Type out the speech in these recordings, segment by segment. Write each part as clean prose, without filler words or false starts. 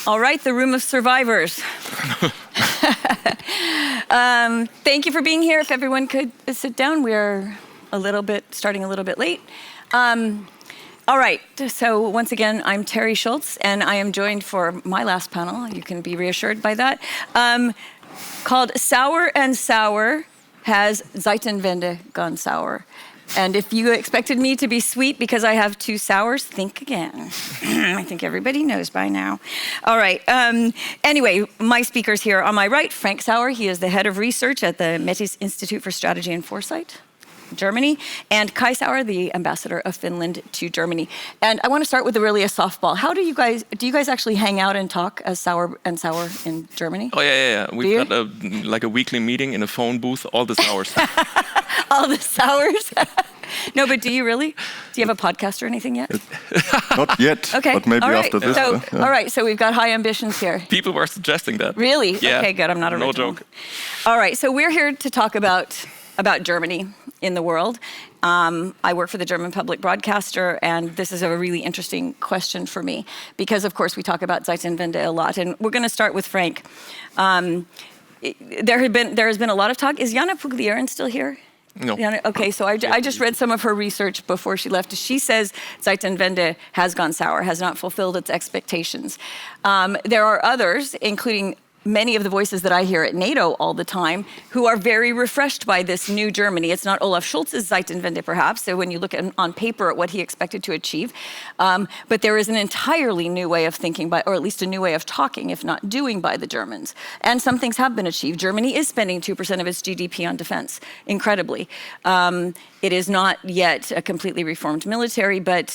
All right, the room of survivors. Thank you for being here. If everyone could sit down, we're starting a little bit late. All right, so once again, I'm Teri Schultz, and I am joined for my last panel, you can be reassured by that, called Sauer Sauer, has Zeitenwende gone sour? And if you expected me to be sweet because I have two sours, think again. I think everybody knows by now. All right. Anyway, my speakers here on my right, Frank Sauer. He is the head of research at the Metis Institute for Strategy and Foresight, Germany, and Kai Sauer, the ambassador of Finland to Germany. And I want to start with a softball. How do you guys actually hang out and talk as Sauer Sauer in Germany? Oh yeah. We've got a weekly meeting in a phone booth, all the Sauers. All the Sauers? No, but do you really? Do you have a podcast or anything yet? Not yet, okay. But maybe right. after this. All right, so we've got high ambitions here. People were suggesting that. Really? Yeah. Okay, good, I'm not original. No joke. All right, so we're here to talk about Germany in the world. I work for the German public broadcaster, and this is a really interesting question for me because, of course, we talk about Zeitenwende a lot, and we're going to start with Frank. There has been a lot of talk. Is Jana Puglieren still here? No. Okay, so I just read some of her research before she left. She says Zeitenwende has gone sour, has not fulfilled its expectations. There are others, including many of the voices that I hear at NATO all the time, who are very refreshed by this new Germany. It's not Olaf Schultz's Zeitenwende, perhaps, so when you look on paper at what he expected to achieve, but there is an entirely new way of thinking, or at least a new way of talking, if not doing, by the Germans. And some things have been achieved. Germany is spending 2% of its GDP on defense, incredibly. It is not yet a completely reformed military, but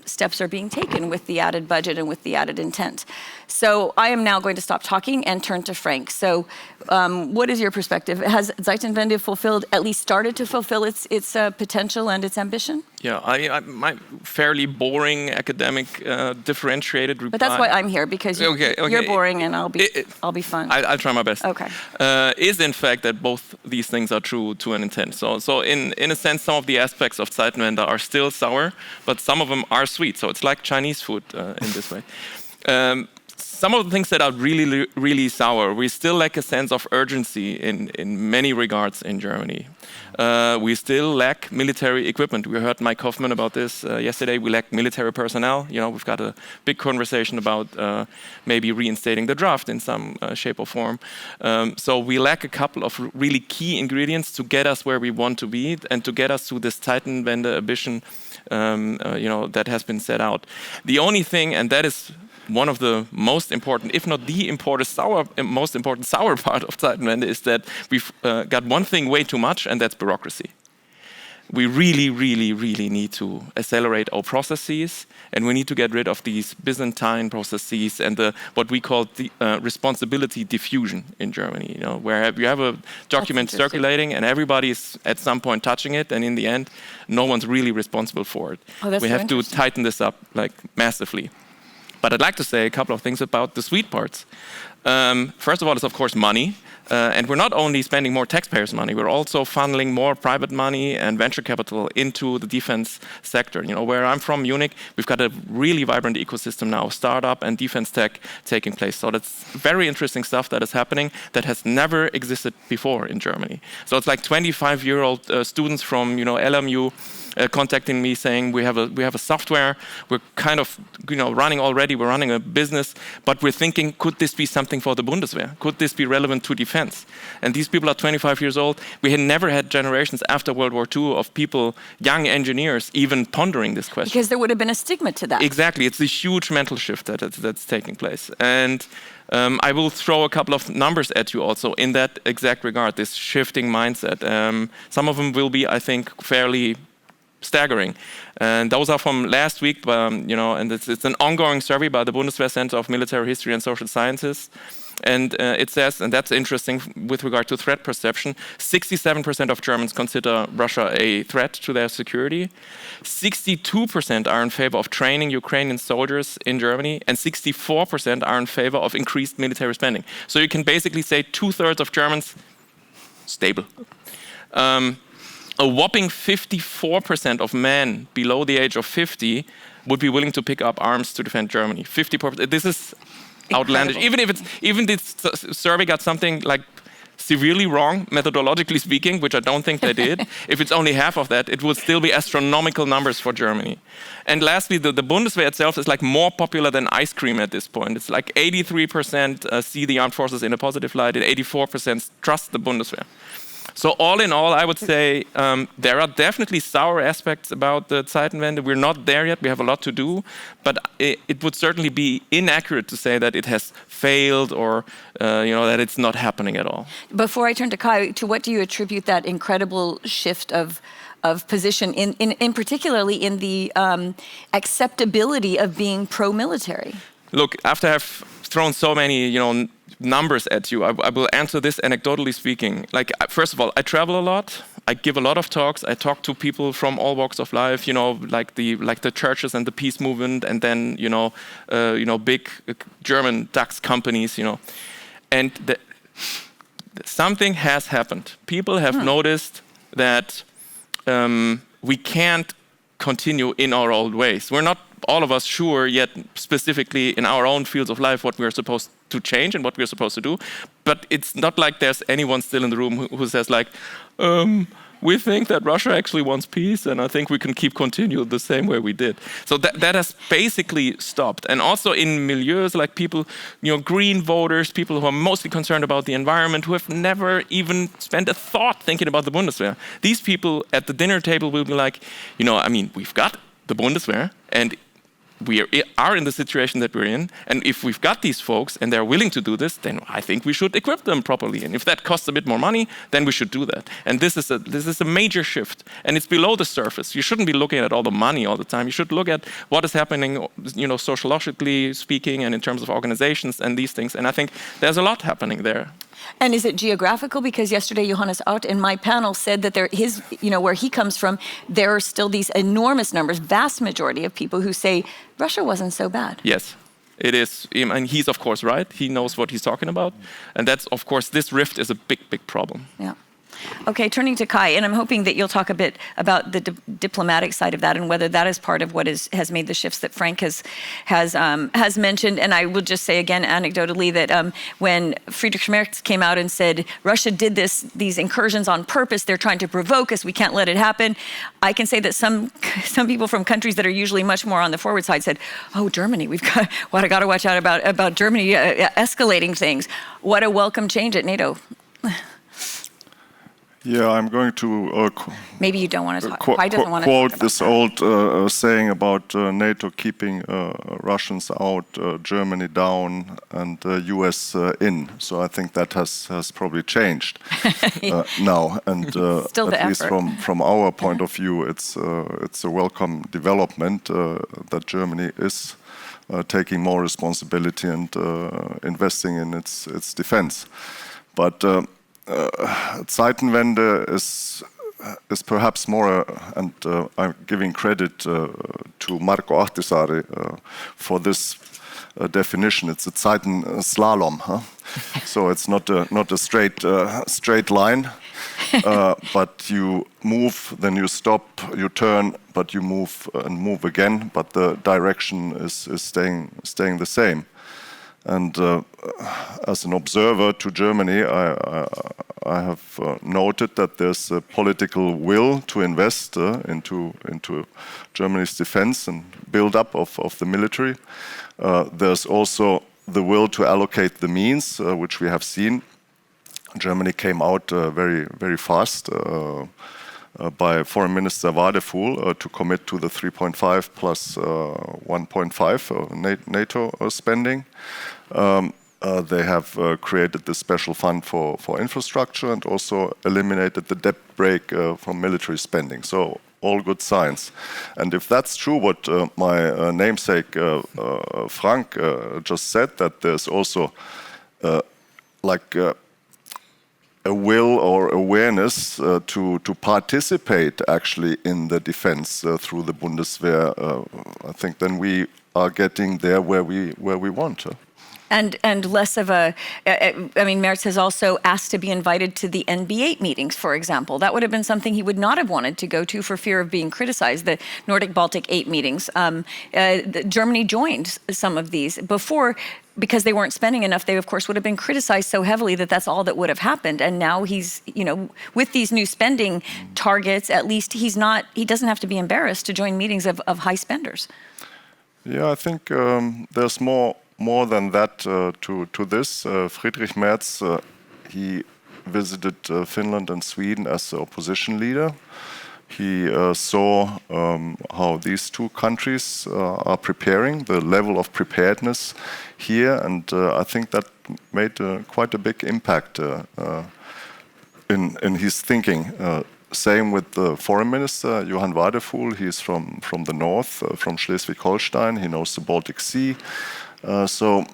steps are being taken with the added budget and with the added intent. So I am now going to stop talking and turn to Frank. So what is your perspective? Has Zeitenwende at least started to fulfill its potential and its ambition? Yeah, my fairly boring academic differentiated reply. But that's why I'm here, because you're boring and I'll be fun. I'll try my best. Okay. Is in fact that both these things are true to an intent. So in a sense, some of the aspects of Zeitenwende are still sour, but some of them are sweet. So it's like Chinese food in this way. Some of the things that are really, really sour, we still lack a sense of urgency in many regards in Germany. We still lack military equipment. We heard Mike Hoffman about this yesterday. We lack military personnel. We've got a big conversation about maybe reinstating the draft in some shape or form. So we lack a couple of really key ingredients to get us where we want to be and to get us to this Zeitenwende ambition that has been set out. The only thing, and that is one of the most important, if not the most important sour part of Zeitenwende, is that we've got one thing way too much, and that's bureaucracy. We really, really, really need to accelerate our processes, and we need to get rid of these Byzantine processes and what we call the responsibility diffusion in Germany. Where you have a document circulating, and everybody is at some point touching it, and in the end, no one's really responsible for it. We have to tighten this up massively. But I'd like to say a couple of things about the sweet parts. First of all, it's of course money. And we're not only spending more taxpayers' money, we're also funneling more private money and venture capital into the defense sector. Where I'm from, Munich, we've got a really vibrant ecosystem now, startup and defense tech taking place. So that's very interesting stuff that is happening that has never existed before in Germany. So it's like 25-year-old students from LMU contacting me saying we have a software, we're kind of running already, we're running a business, but we're thinking, could this be something for the Bundeswehr? Could this be relevant to defense? And these people are 25 years old. We had never had generations after World War II of people, young engineers, even pondering this question. Because there would have been a stigma to that. Exactly, it's a huge mental shift that's taking place. And I will throw a couple of numbers at you also in that exact regard, this shifting mindset. Some of them will be, I think, fairly staggering. And those are from last week, and it's an ongoing survey by the Bundeswehr Center of Military History and Social Sciences. And it says, and that's interesting with regard to threat perception, 67% of Germans consider Russia a threat to their security. 62% are in favor of training Ukrainian soldiers in Germany, and 64% are in favor of increased military spending. So you can basically say 2/3 of Germans, stable. A whopping 54% of men below the age of 50 would be willing to pick up arms to defend Germany. 54%. This is outlandish. Even this survey got something like severely wrong, methodologically speaking, which I don't think they did. If it's only half of that, it would still be astronomical numbers for Germany. And lastly, the Bundeswehr itself is like more popular than ice cream at this point. It's like 83% see the armed forces in a positive light, and 84% trust the Bundeswehr. So all in all, I would say there are definitely sour aspects about the Zeitenwende. We're not there yet. We have a lot to do. But it would certainly be inaccurate to say that it has failed or that it's not happening at all. Before I turn to Kai, to what do you attribute that incredible shift of position, in particularly in the acceptability of being pro-military? Look, after I've thrown so many, numbers at you, I will answer this anecdotally speaking. Like, first of all, I travel a lot. I give a lot of talks. I talk to people from all walks of life, like the churches and the peace movement, and then big German DAX companies, and something has happened. People have noticed that we can't continue in our old ways. We're not all of us sure yet specifically in our own fields of life what we're supposed to change and what we're supposed to do. But it's not like there's anyone still in the room who says like, we think that Russia actually wants peace, and I think we can continue the same way we did. So that has basically stopped. And also in milieus like people, green voters, people who are mostly concerned about the environment, who have never even spent a thought thinking about the Bundeswehr. These people at the dinner table will be like, we've got the Bundeswehr, and we are in the situation that we're in, and if we've got these folks and they're willing to do this, then I think we should equip them properly. And if that costs a bit more money, then we should do that. And this is a major shift, and it's below the surface. You shouldn't be looking at all the money all the time. You should look at what is happening, sociologically speaking, and in terms of organizations and these things. And I think there's a lot happening there. And is it geographical? Because yesterday Johannes Oud in my panel said that where he comes from, there are still these enormous numbers, vast majority of people who say Russia wasn't so bad. Yes, it is. And he's of course right. He knows what he's talking about. And that's, of course, this rift is a big, big problem. Yeah. Okay, turning to Kai, and I'm hoping that you'll talk a bit about the diplomatic side of that and whether that is part of what has made the shifts that Frank has mentioned. And I will just say again, anecdotally, that when Friedrich Merz came out and said Russia did these incursions on purpose, they're trying to provoke us, we can't let it happen. I can say that some people from countries that are usually much more on the forward side said, "Oh, Germany, I got to watch out about Germany escalating things." What a welcome change at NATO. Yeah, I'm going to maybe you don't want to talk. Why doesn't want to quote talk this about old saying about NATO keeping Russians out, Germany down, and US in. So I think that has probably changed now. And Still at least from our point of view, it's a welcome development that Germany is taking more responsibility and investing in its defense. But Zeitenwende is perhaps more, and I'm giving credit to Marco Ahtisaari for this definition. It's a Zeitenslalom, huh? So it's not a straight line, but you move, then you stop, you turn, but you move and move again. But the direction is staying the same. And as an observer to Germany, I have noted that there's a political will to invest into Germany's defense and build-up of the military. There's also the will to allocate the means, which we have seen. Germany came out very, very fast by Foreign Minister Wadefuhl to commit to the 3.5 plus 1.5 NATO spending. They have created this special fund for infrastructure and also eliminated the debt brake from military spending. So all good signs. And if that's true, what my namesake Frank just said, that there's also a will or awareness to participate actually in the defense through the Bundeswehr, I think then we are getting there where we want. And less of a, I mean, Merz has also asked to be invited to the NB8 meetings, for example. That would have been something he would not have wanted to go to for fear of being criticized, the Nordic-Baltic 8 meetings. Germany joined some of these before, because they weren't spending enough. They, of course, would have been criticized so heavily that that's all that would have happened. And now he's, with these new spending targets, at least he doesn't have to be embarrassed to join meetings of high spenders. Yeah, I think there's more than that to this. Friedrich Merz, he visited Finland and Sweden as the opposition leader. He saw how these two countries are preparing, the level of preparedness here, and I think that made quite a big impact in his thinking. Same with the foreign minister, Johann Wadefuhl. He's from the north, from Schleswig-Holstein. He knows the Baltic Sea. So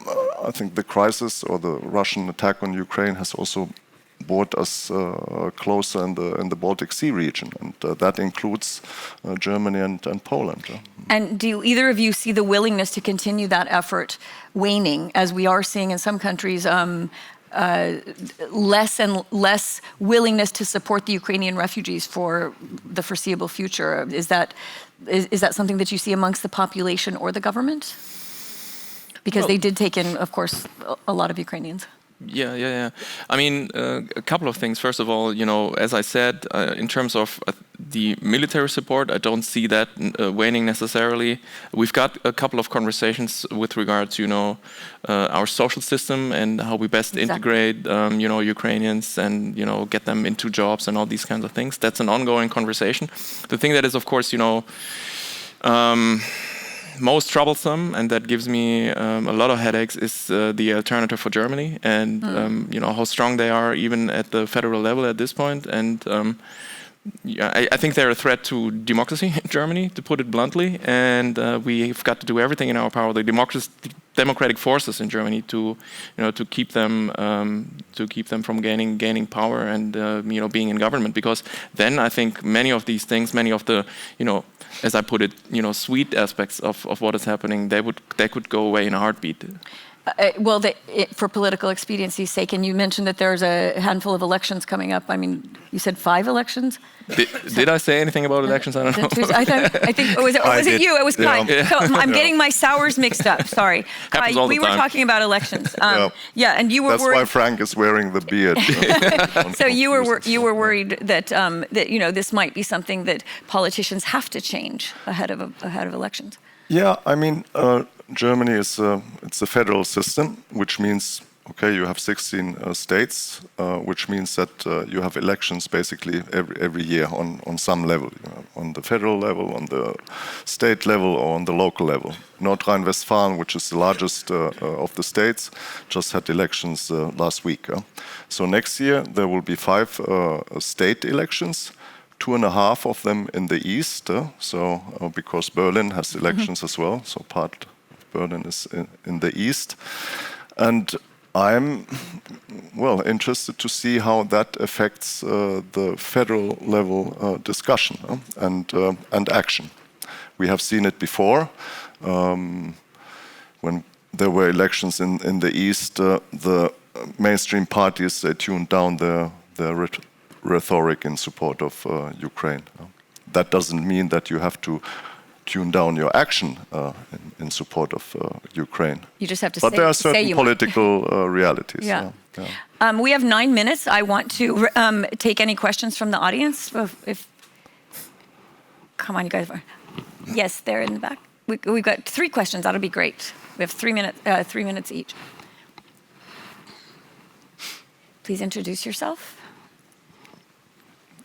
I think the crisis or the Russian attack on Ukraine has also brought us closer in the Baltic Sea region, and that includes Germany and Poland. And do either of you see the willingness to continue that effort waning, as we are seeing in some countries, less and less willingness to support the Ukrainian refugees for the foreseeable future? Is that something that you see amongst the population or the government? Because they did take in, of course, a lot of Ukrainians. Yeah. I mean, a couple of things. First of all, as I said, in terms of the military support, I don't see that waning necessarily. We've got a couple of conversations with regard to, our social system and how we best integrate, Ukrainians and, get them into jobs and all these kinds of things. That's an ongoing conversation. The thing that is, of course, most troublesome, and that gives me a lot of headaches, is the alternative for Germany, and how strong they are even at the federal level at this point. And I think they're a threat to democracy in Germany, to put it bluntly. And we've got to do everything in our power, the democratic forces in Germany, to keep them from gaining power and being in government. Because then I think many of these things, many of the as I put it, sweet aspects of what is happening, they could go away in a heartbeat. For political expediency's sake, and you mentioned that there's a handful of elections coming up. I mean, you said 5 elections? Did I say anything about elections? I don't know. I think, was it you? It was Kai. Yeah. So I'm getting my Sauers mixed up. Sorry. Happens all the we time. were talking about elections. And you were That's worried. why Frank is wearing the beard. So you were worried that this might be something that politicians have to change ahead of elections. Yeah, I mean, Germany it's a federal system, which means, you have 16 states, which means that you have elections basically every year on some level, on the federal level, on the state level, or on the local level. North Rhine-Westphalia, which is the largest of the states, just had elections last week. So next year there will be 5 state elections. 2.5 of them in the east, because Berlin has elections as well, so part of Berlin is in the east. And I'm interested to see how that affects the federal level discussion and action. We have seen it before. When there were elections in the east, the mainstream parties, they tuned down their rhetoric in support of Ukraine. That doesn't mean that you have to tune down your action in support of Ukraine. You just have to but there are certain political realities. Yeah. We have 9 minutes. I want to take any questions from the audience. Come on, you guys. Yes, they're in the back. We've got 3 questions. That'll be great. We have 3 minutes each. Please introduce yourself.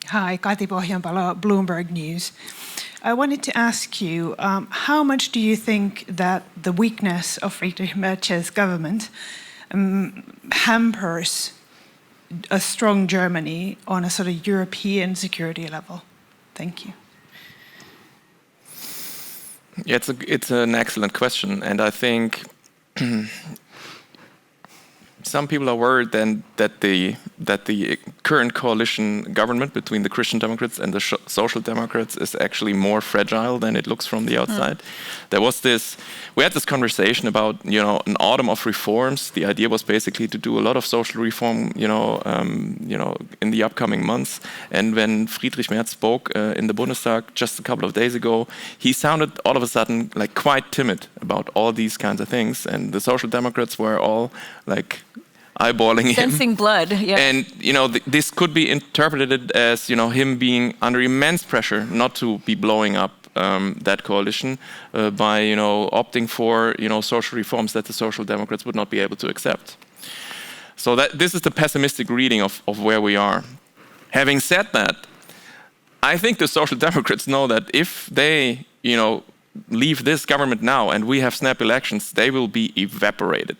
Hi, Kati Pohjanpalo, Bloomberg News. I wanted to ask you, how much do you think that the weakness of Friedrich Merz's government hampers a strong Germany on a sort of European security level? Thank you. Yeah, it's an excellent question, and I think some people are worried then that the current coalition government between the Christian Democrats and the Social Democrats is actually more fragile than it looks from the outside. We had this conversation about an autumn of reforms. The idea was basically to do a lot of social reform, in the upcoming months. And when Friedrich Merz spoke in the Bundestag just a couple of days ago, he sounded all of a sudden like quite timid about all these kinds of things. And the Social Democrats were all like eyeballing him. Sensing blood, yeah. And, this could be interpreted as, him being under immense pressure not to be blowing up that coalition by, opting for, social reforms that the Social Democrats would not be able to accept. So this is the pessimistic reading of where we are. Having said that, I think the Social Democrats know that if they, leave this government now and we have snap elections, they will be evaporated.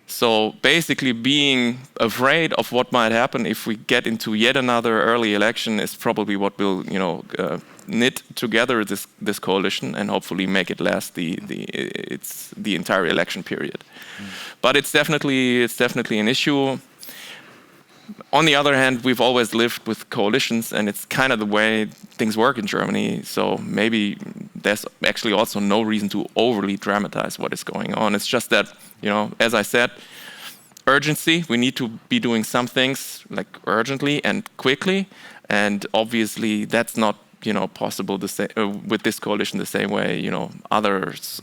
So basically being afraid of what might happen if we get into yet another early election is probably what will, knit together this coalition and hopefully make it last the entire election period. But it's definitely an issue. On the other hand, we've always lived with coalitions, and it's kind of the way things work in Germany. So maybe there's actually also no reason to overly dramatize what is going on. It's just that, as I said, urgency. We need to be doing some things like urgently and quickly, and obviously that's not possible with this coalition the same way others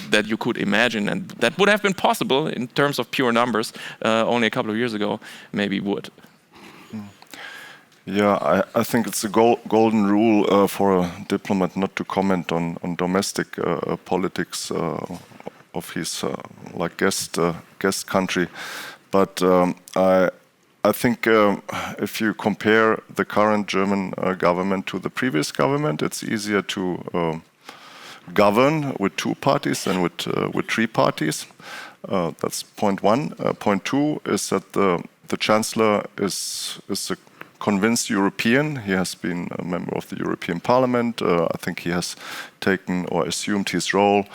that you could imagine, and that would have been possible in terms of pure numbers only a couple of years ago maybe would. Yeah, I think it's a golden rule for a diplomat not to comment on domestic politics of his guest country, but I think if you compare the current German government to the previous government, it's easier to govern with two parties than with three parties. That's point one. Point two is that the Chancellor is a convinced European. He has been a member of the European Parliament. I think he has taken or assumed his role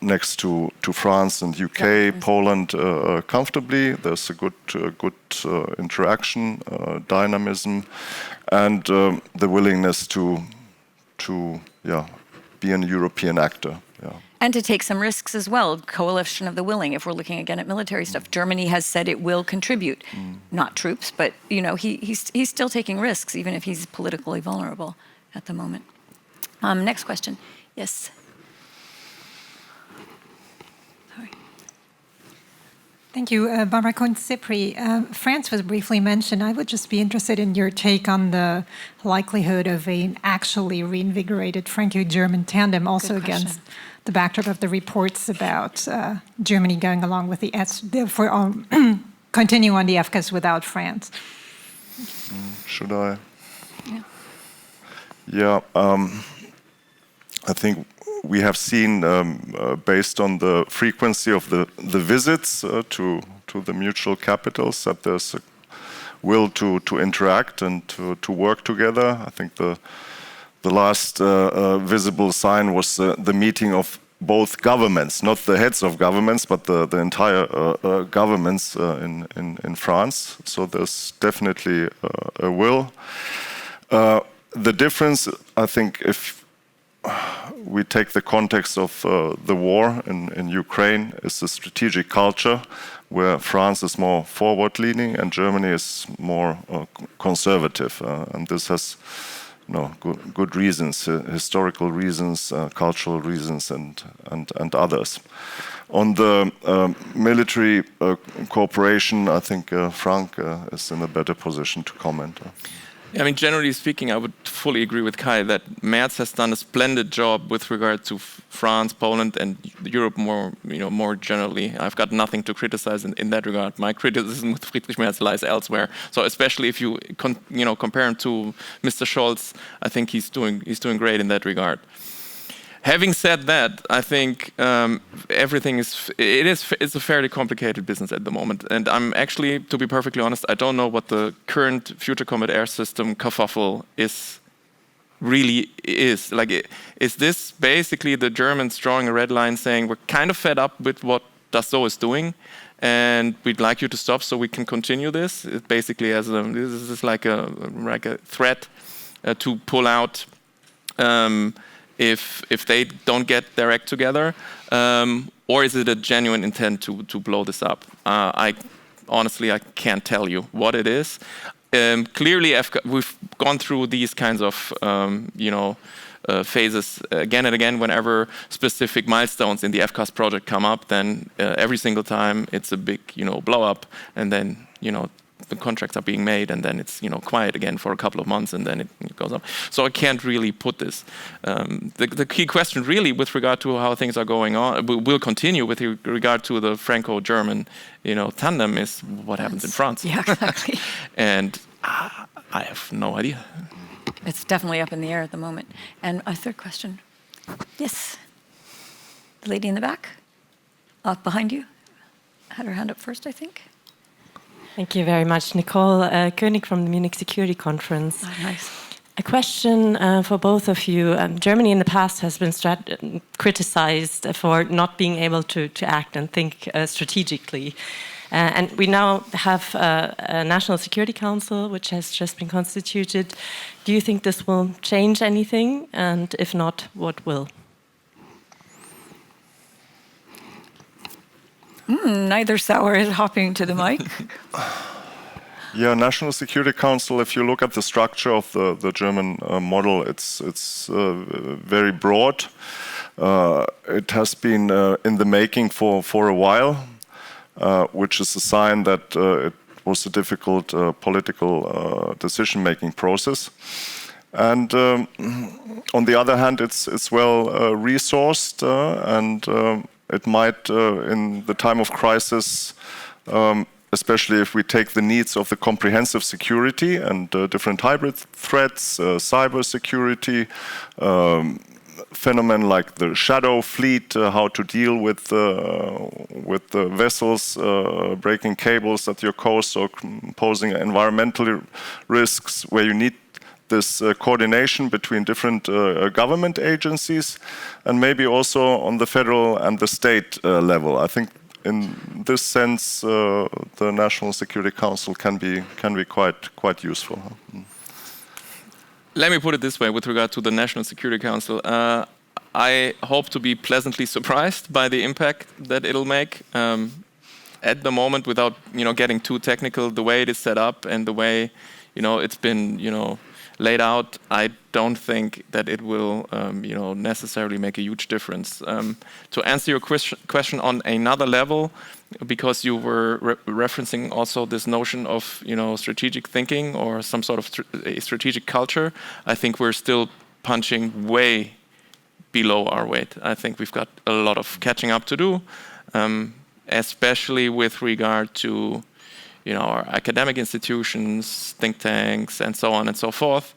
next to France and UK, Poland comfortably. There's a good interaction, dynamism, and the willingness to be an European actor. Yeah. And to take some risks as well, coalition of the willing. If we're looking again at military stuff, Germany has said it will contribute, not troops, but he's still taking risks, even if he's politically vulnerable at the moment. Next question, yes. Thank you. Barbara Cohn-Cypri. France was briefly mentioned. I would just be interested in your take on the likelihood of an actually reinvigorated Franco-German tandem, also against the backdrop of the reports about Germany going along with continue on the FCAS without France. Should I? Yeah. I think we have seen, based on the frequency of the visits to the mutual capitals, that there's a will to interact and to work together. I think the last visible sign was the meeting of both governments, not the heads of governments, but the entire governments in France. So there's definitely a will. The difference, I think, if we take the context of the war in Ukraine, is the strategic culture, where France is more forward-leaning and Germany is more conservative. And this has good reasons, historical reasons, cultural reasons, and others. On the military cooperation, I think Frank is in a better position to comment. I mean, generally speaking, I would fully agree with Kai that Merz has done a splendid job with regard to France, Poland, and Europe more generally. I've got nothing to criticize in that regard. My criticism with Friedrich Merz lies elsewhere. So especially if you compare him to Mr. Schultz, I think he's doing great in that regard. Having said that, I think it's a fairly complicated business at the moment, and I'm actually, to be perfectly honest, I don't know what the current future combat air system kerfuffle really is. Like, is this basically the Germans drawing a red line, saying we're kind of fed up with what Das So is doing, and we'd like you to stop so we can continue this. It basically as this is like a threat to pull out if they don't get their act together, or is it a genuine intent to blow this up? Honestly, I can't tell you what it is. Clearly, we've gone through these kinds of, phases again and again. Whenever specific milestones in the FCAS project come up, then every single time it's a big, blow up, and then, the contracts are being made, and then it's, quiet again for a couple of months, and then it goes up. So I can't really put this. The key question, really, with regard to how things are going on, will continue with regard to the Franco-German, tandem, is what happens in France. Yeah, exactly. And I have no idea. It's definitely up in the air at the moment. And a third question. Yes. The lady in the back, up behind you, had her hand up first, I think. Thank you very much. Nicole König from the Munich Security Conference. Oh, nice. A question for both of you. Germany in the past has been criticized for not being able to act and think strategically. And we now have a National Security Council, which has just been constituted. Do you think this will change anything? And if not, what will? Neither Sauer is hopping to the mic. Yeah, National Security Council, if you look at the structure of the German model, it's very broad. It has been in the making for a while, which is a sign that it was a difficult political decision-making process. And on the other hand, it's well resourced, and it might, in the time of crisis, especially if we take the needs of the comprehensive security and different hybrid threats, cyber security, phenomena like the shadow fleet, how to deal with the vessels breaking cables at your coast or posing environmental risks, where you need this coordination between different government agencies, and maybe also on the federal and the state level. I think in this sense, the National Security Council can be quite useful. Let me put it this way with regard to the National Security Council. I hope to be pleasantly surprised by the impact that it'll make. At the moment, without getting too technical, the way it is set up and the way it's been laid out, I don't think that it will necessarily make a huge difference. To answer your question on another level, because you were referencing also this notion of strategic thinking or some sort of strategic culture, I think we're still punching way below our weight. I think we've got a lot of catching up to do, especially with regard to our academic institutions, think tanks, and so on and so forth.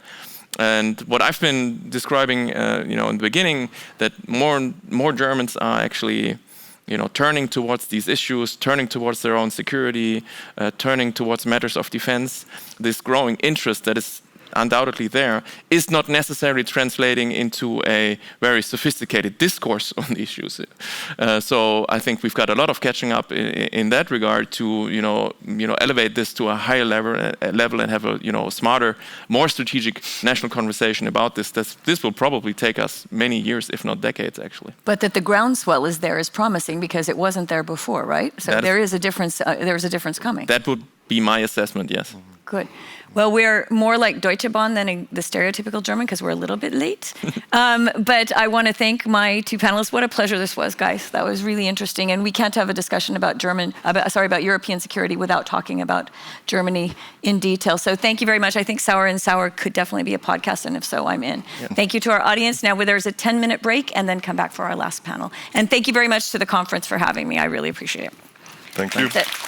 And what I've been describing, in the beginning, that more and more Germans are actually, turning towards these issues, turning towards their own security, turning towards matters of defense. This growing interest that is undoubtedly there is not necessarily translating into a very sophisticated discourse on the issues. So I think we've got a lot of catching up in that regard to elevate this to a higher level and have a smarter, more strategic national conversation about this. This will probably take us many years, if not decades, actually. But that the groundswell is there is promising, because it wasn't there before, right? So there is a difference. There is a difference coming. That would be my assessment, yes. Good. Well, we're more like Deutsche Bahn than the stereotypical German, because we're a little bit late. But I want to thank my two panelists. What a pleasure this was, guys. That was really interesting. And we can't have a discussion about about European security without talking about Germany in detail. So thank you very much. I think Sauer and Sauer could definitely be a podcast, and if so, I'm in. Yeah. Thank you to our audience. Now there's a 10-minute break, and then come back for our last panel. And thank you very much to the conference for having me. I really appreciate it. Thank you. That's it.